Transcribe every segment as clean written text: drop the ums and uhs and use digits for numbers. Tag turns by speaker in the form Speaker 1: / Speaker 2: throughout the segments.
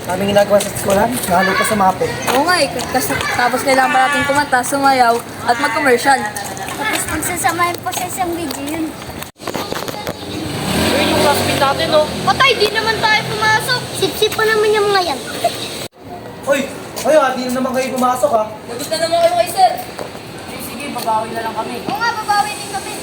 Speaker 1: Aming ginagawa sa eskwelahan, nahalo pa sa mape.
Speaker 2: Oo nga eh, tapos kailangan pa natin kumanta, sumayaw, at mag-commercial.
Speaker 3: Tapos pagsasamahin po sa isang video yun.
Speaker 1: Uy, yung classmate natin, no?
Speaker 3: Patay, di naman tayo pumasok. Sip-sip pa naman yung mga yan.
Speaker 1: Uy, di na naman kayo pumasok, ha?
Speaker 2: Lagot na naman kayo kay sir. Sige, babawi na lang kami.
Speaker 3: Oo nga, babawi din kami.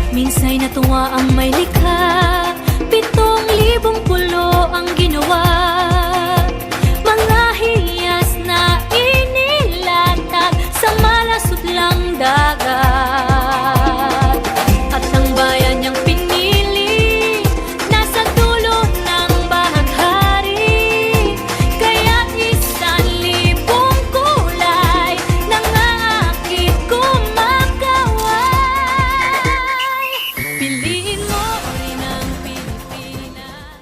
Speaker 4: Minsa'y natuwa ang may likha, 7,000 pulo ang ginawa. Mga hiyas na inilatag sa malasutlang dagat. At ang bayan niyang pinili, nasa dulo ng bahaghari. Kaya't 1,000 kulay nangaakit kumakaway. Piliin mo rin ang Pilipinas.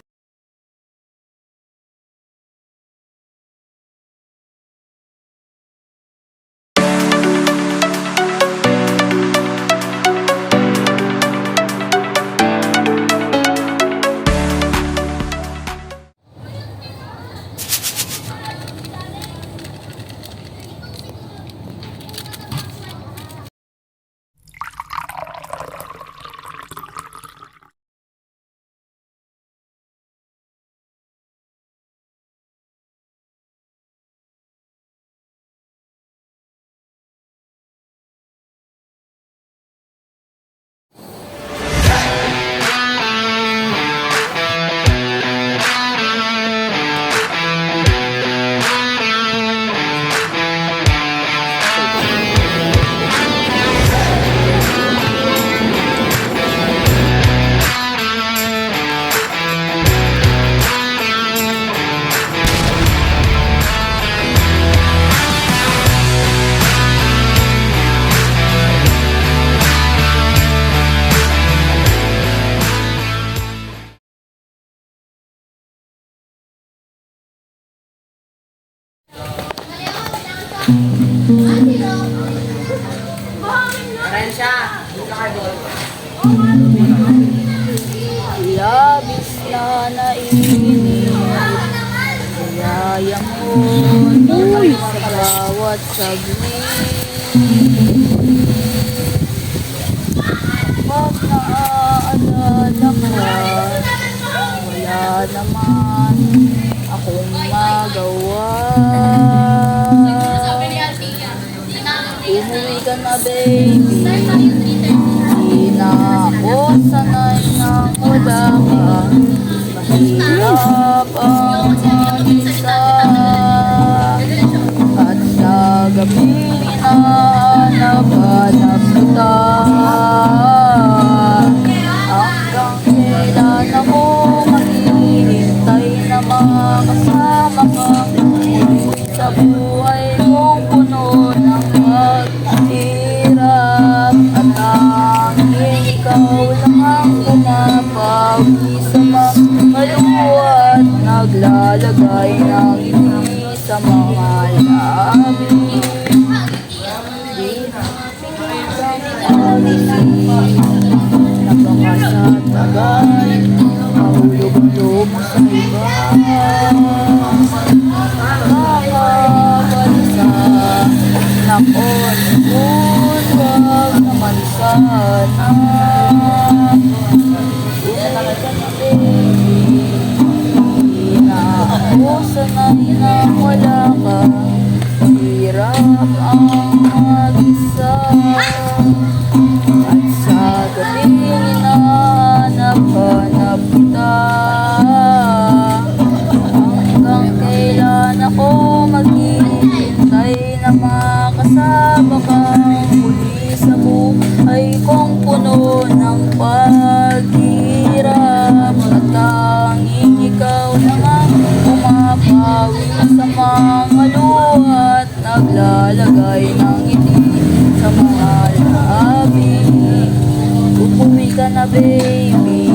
Speaker 2: Labis na nainip, kaya mo sa bawat saglit. Pag naaalala ka, wala naman akong magawa. Umuwi ka na, baby. Di na ako sanay na wala ka. Mahirap ang mag-isa. At sa gabi hinahanap-hanap kita. Hanggang kailan ako maghihintay na makasama ka. Sa buhay kong puno ng paghihirap. At tanging ikaw lang ang pumapawi sa mga luha at naglalagay ng ngiti sa mga labi. Di napakas at tagal, mahulog-hulog sa iba. Makabalisa, nakon, huwag naman sana. Umuwi ka na, baby. Di na ako sanay na wala ka. Hirap ang mag-isa. At sa gabi hinahanap-hanap kita. Hanggang kailan ako maghihintay na makasama kang muli sa buhay. maglalagay ng ngiti sa mahal na abi. Uuwi ka na baby,